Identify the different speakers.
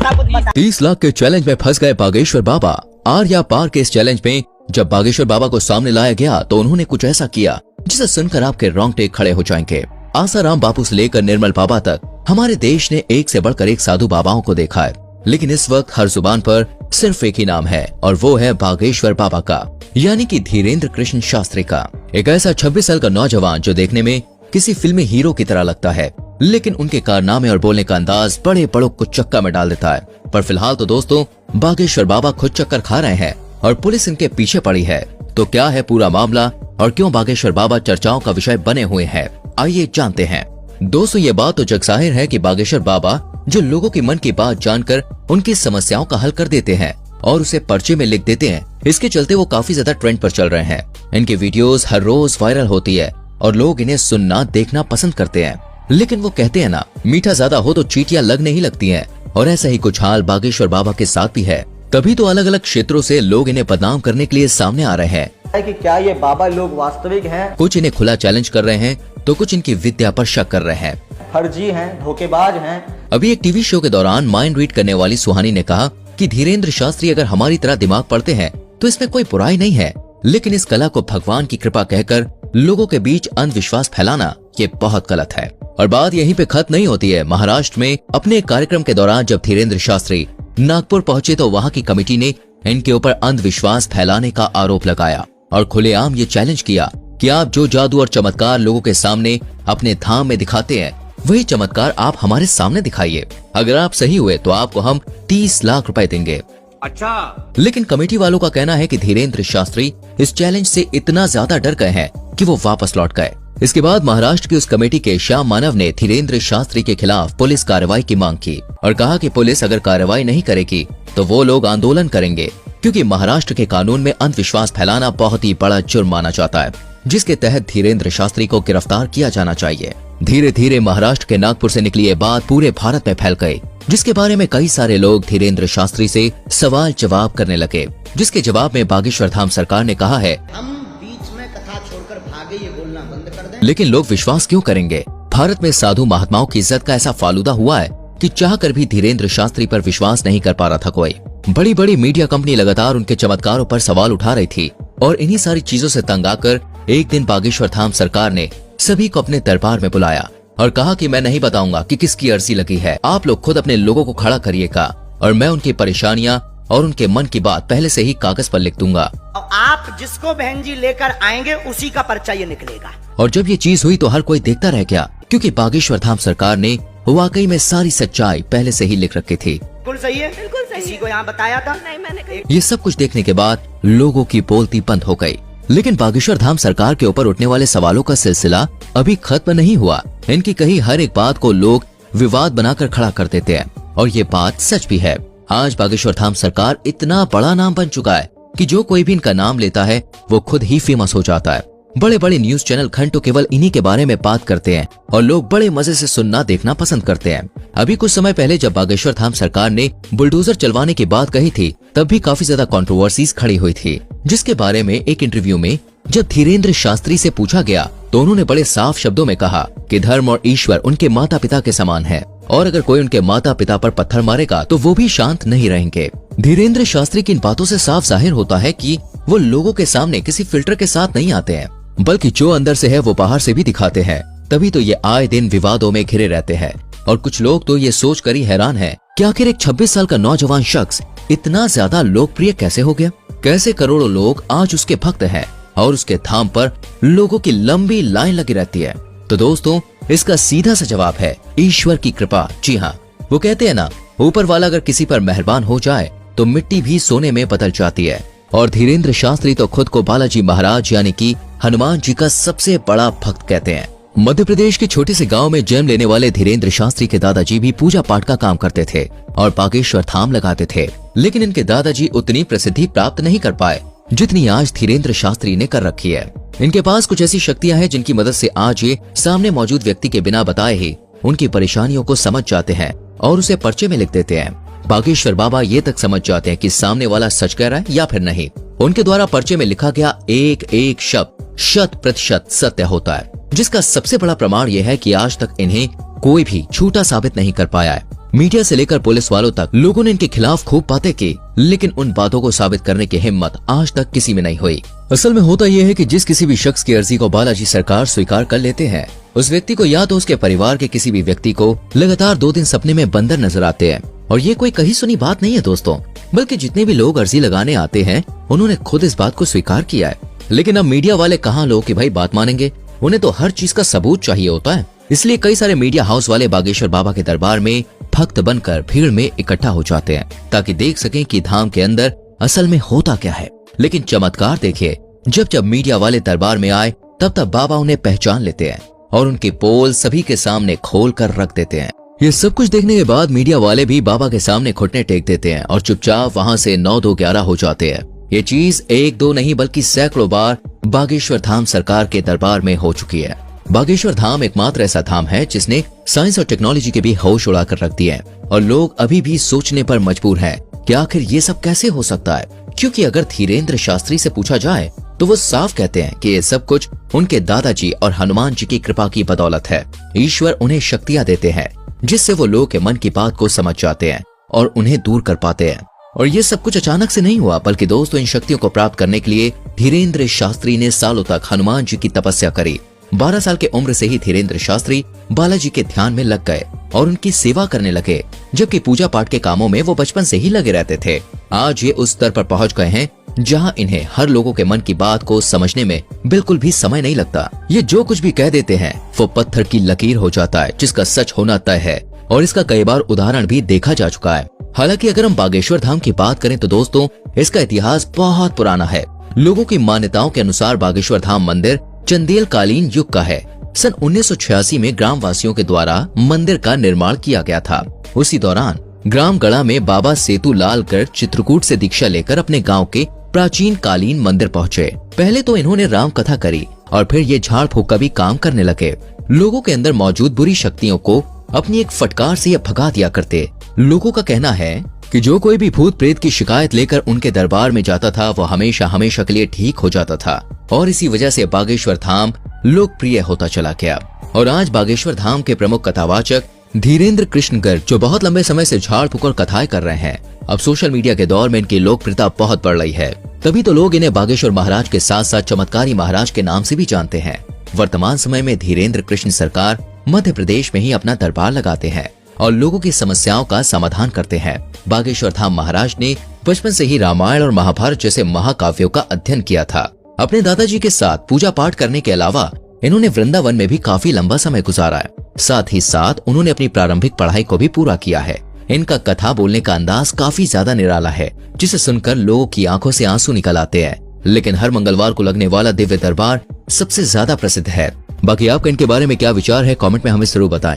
Speaker 1: सारा कुछ बता।
Speaker 2: 30 लाख के चैलेंज में फंस गए बागेश्वर बाबा। आर्या पार के इस चैलेंज में जब बागेश्वर बाबा को सामने लाया गया तो उन्होंने कुछ ऐसा किया जिसे सुनकर आपके रोंगटे खड़े हो जाएंगे। आसाराम बापू से लेकर निर्मल बाबा तक हमारे देश ने एक से बढ़कर एक साधु बाबाओं को देखा है, लेकिन इस वक्त हर जुबान पर सिर्फ एक ही नाम है और वो है बागेश्वर बाबा का, यानी कि धीरेन्द्र कृष्ण शास्त्री का। एक ऐसा 26 साल का नौजवान जो देखने में किसी फिल्मी हीरो की तरह लगता है, लेकिन उनके कारनामे और बोलने का अंदाज बड़े बड़ों को चक्का में डाल देता है। पर फिलहाल तो दोस्तों बागेश्वर बाबा खुद चक्कर खा रहे हैं और पुलिस इनके पीछे पड़ी है। तो क्या है पूरा मामला और क्यों बागेश्वर बाबा चर्चाओं का विषय बने हुए हैं, आइए जानते हैं। दोस्तों ये बात तो जगजाहिर है कि बागेश्वर बाबा जो लोगों की मन की बात जानकर उनकी समस्याओं का हल कर देते हैं और उसे पर्चे में लिख देते हैं, इसके चलते वो काफी ज्यादा ट्रेंड पर चल रहे हैं। इनकी वीडियोस हर रोज वायरल होती है और लोग इन्हें सुनना देखना पसंद करते हैं। लेकिन वो कहते हैं ना, मीठा ज्यादा हो तो चींटियां लगने ही लगती हैं, और ऐसा ही कुछ हाल बागेश्वर बाबा के साथ भी है। तभी तो अलग अलग क्षेत्रों से लोग इन्हें बदनाम करने के लिए सामने आ रहे हैं
Speaker 1: कि क्या ये बाबा लोग वास्तविक हैं?
Speaker 2: कुछ इन्हें खुला चैलेंज कर रहे हैं तो कुछ इनकी विद्या पर शक कर रहे हैं,
Speaker 1: फर्जी हैं, धोखेबाज हैं।
Speaker 2: अभी एक टीवी शो के दौरान माइंड रीड करने वाली सुहानी ने कहा कि धीरेन्द्र शास्त्री अगर हमारी तरह दिमाग पढ़ते हैं तो इसमें कोई बुराई नहीं है, लेकिन इस कला को भगवान की कृपा कहकर लोगों के बीच अंधविश्वास फैलाना ये बहुत गलत है। और बात यहीं पे खत्म नहीं होती है। महाराष्ट्र में अपने एक कार्यक्रम के दौरान जब धीरेन्द्र शास्त्री नागपुर पहुंचे तो वहां की कमेटी ने इनके ऊपर अंधविश्वास फैलाने का आरोप लगाया और खुलेआम ये चैलेंज किया कि आप जो जादू और चमत्कार लोगों के सामने अपने धाम में दिखाते हैं वही चमत्कार आप हमारे सामने दिखाइए। अगर आप सही हुए तो आपको हम 30 लाख रुपए देंगे।
Speaker 1: अच्छा।
Speaker 2: लेकिन कमेटी वालों का कहना है कि धीरेन्द्र शास्त्री इस चैलेंज से इतना ज्यादा डर गए हैं कि वो वापस लौट गए। इसके बाद महाराष्ट्र की उस कमेटी के श्याम मानव ने धीरेन्द्र शास्त्री के खिलाफ पुलिस कार्रवाई की मांग की और कहा कि पुलिस अगर कार्रवाई नहीं करेगी तो वो लोग आंदोलन करेंगे, क्योंकि महाराष्ट्र के कानून में अंधविश्वास फैलाना बहुत ही बड़ा जुर्म माना जाता है, जिसके तहत धीरेन्द्र शास्त्री को गिरफ्तार किया जाना चाहिए। धीरे धीरे महाराष्ट्र के नागपुर से निकली ये बात पूरे भारत में फैल गई, जिसके बारे में कई सारे लोग धीरेन्द्र शास्त्री से सवाल जवाब करने लगे, जिसके जवाब में बागेश्वर धाम सरकार ने कहा है
Speaker 3: हम बीच में कथा छोड़कर भागे, ये बोलना बंद कर दें।
Speaker 2: लेकिन लोग विश्वास क्यों करेंगे? भारत में साधु महात्माओं की इज्जत का ऐसा फालूदा हुआ है कि चाहकर भी धीरेन्द्र शास्त्री पर विश्वास नहीं कर पा रहा था कोई। बड़ी बड़ी मीडिया कंपनी लगातार उनके चमत्कारों पर सवाल उठा रही थी और इन्हीं सारी चीजों से तंग आकर एक दिन बागेश्वर धाम सरकार ने सभी को अपने दरबार में बुलाया और कहा कि मैं नहीं बताऊंगा कि किसकी अर्जी लगी है, आप लोग खुद अपने लोगों को खड़ा करिएगा और मैं उनकी परेशानियां और उनके मन की बात पहले से ही कागज पर लिख दूंगा
Speaker 3: और आप जिसको बहन जी लेकर आएंगे उसी का पर्चा ये निकलेगा।
Speaker 2: और जब ये चीज हुई तो हर कोई देखता रह गया, क्योंकि बागेश्वर धाम सरकार ने वाकई में सारी सच्चाई पहले से ही लिख रखी थी।
Speaker 3: बिल्कुल सही है, बिल्कुल सही। किसी को यहाँ बताया था? नहीं, मैंने।
Speaker 2: ये सब कुछ देखने के बाद लोगों की बोलती बंद हो गई, लेकिन बागेश्वर धाम सरकार के ऊपर उठने वाले सवालों का सिलसिला अभी खत्म नहीं हुआ। इनकी कही हर एक बात को लोग विवाद बनाकर खड़ा कर देते हैं और ये बात सच भी है। आज बागेश्वर धाम सरकार इतना बड़ा नाम बन चुका है कि जो कोई भी इनका नाम लेता है वो खुद ही फेमस हो जाता है। बड़े बड़े न्यूज चैनल घंटों केवल इन्हीं के बारे में बात करते हैं और लोग बड़े मजे से सुनना देखना पसंद करते हैं। अभी कुछ समय पहले जब बागेश्वर धाम सरकार ने बुलडोजर चलवाने की बात कही थी तब भी काफी ज्यादा कंट्रोवर्सीज खड़ी हुई थी, जिसके बारे में एक इंटरव्यू में जब धीरेन्द्र शास्त्री से पूछा गया तो उन्होंने बड़े साफ शब्दों में कहा कि धर्म और ईश्वर उनके माता पिता के समान है और अगर कोई उनके माता पिता पर पत्थर मारेगा तो वो भी शांत नहीं रहेंगे। धीरेन्द्र शास्त्री की इन बातों से साफ जाहिर होता है कि वो लोगों के सामने किसी फिल्टर के साथ नहीं आते हैं, बल्कि जो अंदर से है वो बाहर से भी दिखाते हैं। तभी तो ये आए दिन विवादों में घिरे रहते हैं और कुछ लोग तो ये सोच कर ही हैरान है कि आखिर एक 26 साल का नौजवान शख्स इतना ज्यादा लोकप्रिय कैसे हो गया, कैसे करोड़ों लोग आज उसके भक्त हैं और उसके धाम पर लोगों की लंबी लाइन लगी रहती है। तो दोस्तों इसका सीधा सा जवाब है ईश्वर की कृपा। जी हाँ, वो कहते हैं ना, ऊपर वाला अगर किसी पर मेहरबान हो जाए तो मिट्टी भी सोने में बदल जाती है। और धीरेन्द्र शास्त्री तो खुद को बालाजी महाराज यानी कि हनुमान जी का सबसे बड़ा भक्त कहते हैं। मध्य प्रदेश के छोटे से गांव में जन्म लेने वाले धीरेन्द्र शास्त्री के दादाजी भी पूजा पाठ का काम करते थे और बागेश्वर धाम लगाते थे, लेकिन इनके दादाजी उतनी प्रसिद्धि प्राप्त नहीं कर पाए जितनी आज धीरेन्द्र शास्त्री ने कर रखी है। इनके पास कुछ ऐसी शक्तियां हैं जिनकी मदद से आज ये सामने मौजूद व्यक्ति के बिना बताए ही उनकी परेशानियों को समझ जाते हैं और उसे पर्चे में लिख देते हैं। बागेश्वर बाबा ये तक समझ जाते हैं कि सामने वाला सच कह रहा है या फिर नहीं। उनके द्वारा पर्चे में लिखा गया एक एक शब्द 100% सत्य होता है, जिसका सबसे बड़ा प्रमाण यह है कि आज तक इन्हें कोई भी झूठा साबित नहीं कर पाया है। मीडिया से लेकर पुलिस वालों तक लोगों ने इनके खिलाफ खूब बातें की, लेकिन उन बातों को साबित करने की हिम्मत आज तक किसी में नहीं हुई। असल में होता यह है कि जिस किसी भी शख्स की अर्जी को बालाजी सरकार स्वीकार कर लेते हैं, उस व्यक्ति को या तो उसके परिवार के किसी भी व्यक्ति को लगातार 2 दिन सपने में बंदर नजर आते हैं। और ये कोई कही सुनी बात नहीं है दोस्तों, बल्कि जितने भी लोग अर्जी लगाने आते हैं उन्होंने खुद इस बात को स्वीकार किया है। लेकिन अब मीडिया वाले कहाँ लोग कि भाई बात मानेंगे, उन्हें तो हर चीज का सबूत चाहिए होता है। इसलिए कई सारे मीडिया हाउस वाले बागेश्वर बाबा के दरबार में भक्त बनकर भीड़ में इकट्ठा हो जाते हैं, ताकि देख सकें कि धाम के अंदर असल में होता क्या है। लेकिन चमत्कार देखिए, जब जब मीडिया वाले दरबार में आए तब तब बाबा उन्हें पहचान लेते हैं और उनकी पोल सभी के सामने खोल कर रख देते हैं। ये सब कुछ देखने के बाद मीडिया वाले भी बाबा के सामने घुटने टेक देते हैं और चुपचाप वहाँ से 9-2-11 हो जाते हैं। ये चीज 1-2 नहीं बल्कि सैकड़ों बार बागेश्वर धाम सरकार के दरबार में हो चुकी है। बागेश्वर धाम एकमात्र ऐसा धाम है जिसने साइंस और टेक्नोलॉजी के भी होश उड़ा कर रख दिए हैं और लोग अभी भी सोचने पर मजबूर हैं कि आखिर ये सब कैसे हो सकता है। क्योंकि अगर धीरेन्द्र शास्त्री से पूछा जाए तो वो साफ कहते हैं कि ये सब कुछ उनके दादाजी और हनुमान जी की कृपा की बदौलत है। ईश्वर उन्हें शक्तियाँ देते हैं जिससे वो लोग के मन की बात को समझ जाते हैं और उन्हें दूर कर पाते हैं। और ये सब कुछ अचानक से नहीं हुआ, बल्कि दोस्तों इन शक्तियों को प्राप्त करने के लिए धीरेन्द्र शास्त्री ने सालों तक हनुमान जी की तपस्या करी। 12 साल की उम्र से ही धीरेन्द्र शास्त्री बालाजी के ध्यान में लग गए और उनकी सेवा करने लगे, जबकि पूजा पाठ के कामों में वो बचपन से ही लगे रहते थे। आज ये उस स्तर पर पहुंच गए हैं जहां इन्हें हर लोगों के मन की बात को समझने में बिल्कुल भी समय नहीं लगता। ये जो कुछ भी कह देते हैं वो पत्थर की लकीर हो जाता है, जिसका सच होना तय है। और इसका कई बार उदाहरण भी देखा जा चुका है। हालांकि अगर हम बागेश्वर धाम की बात करें तो दोस्तों इसका इतिहास बहुत पुराना है। लोगों की मान्यताओं के अनुसार बागेश्वर धाम मंदिर चंदेल कालीन युग का है। सन 1986 में ग्राम वासियों के द्वारा मंदिर का निर्माण किया गया था। उसी दौरान ग्राम गढ़ा में बाबा सेतु लालगढ़ चित्रकूट से दीक्षा लेकर अपने गांव के प्राचीन कालीन मंदिर पहुंचे। पहले तो इन्होंने राम कथा करी और फिर ये झाड़ फूक का भी काम करने लगे। लोगों के अंदर मौजूद बुरी शक्तियों को अपनी एक फटकार से ये भगा दिया करते। लोगों का कहना है कि जो कोई भी भूत प्रेत की शिकायत लेकर उनके दरबार में जाता था वो हमेशा हमेशा के लिए ठीक हो जाता था और इसी वजह से बागेश्वर धाम लोकप्रिय होता चला गया। और आज बागेश्वर धाम के प्रमुख कथावाचक धीरेन्द्र कृष्ण गर्ग जो बहुत लंबे समय से झाड़ फूक और कथाएं कर रहे हैं, अब सोशल मीडिया के दौर में इनकी लोकप्रियता बहुत बढ़ रही है। तभी तो लोग इन्हें बागेश्वर महाराज के साथ साथ चमत्कारी महाराज के नाम से भी जानते हैं। वर्तमान समय में धीरेन्द्र कृष्ण सरकार मध्य प्रदेश में ही अपना दरबार लगाते हैं और लोगों की समस्याओं का समाधान करते हैं। बागेश्वर धाम महाराज ने बचपन से ही रामायण और महाभारत जैसे महाकाव्यों का अध्ययन किया था। अपने दादाजी के साथ पूजा पाठ करने के अलावा इन्होंने वृंदावन में भी काफी लंबा समय गुजारा है। साथ ही साथ उन्होंने अपनी प्रारंभिक पढ़ाई को भी पूरा किया है। इनका कथा बोलने का अंदाज काफी ज्यादा निराला है, जिसे सुनकर लोगों की आंखों से आंसू निकल आते हैं। लेकिन हर मंगलवार को लगने वाला दिव्य दरबार सबसे ज्यादा प्रसिद्ध है। बाकी आपका इनके बारे में क्या विचार है, कमेंट में हमें जरूर बताएं।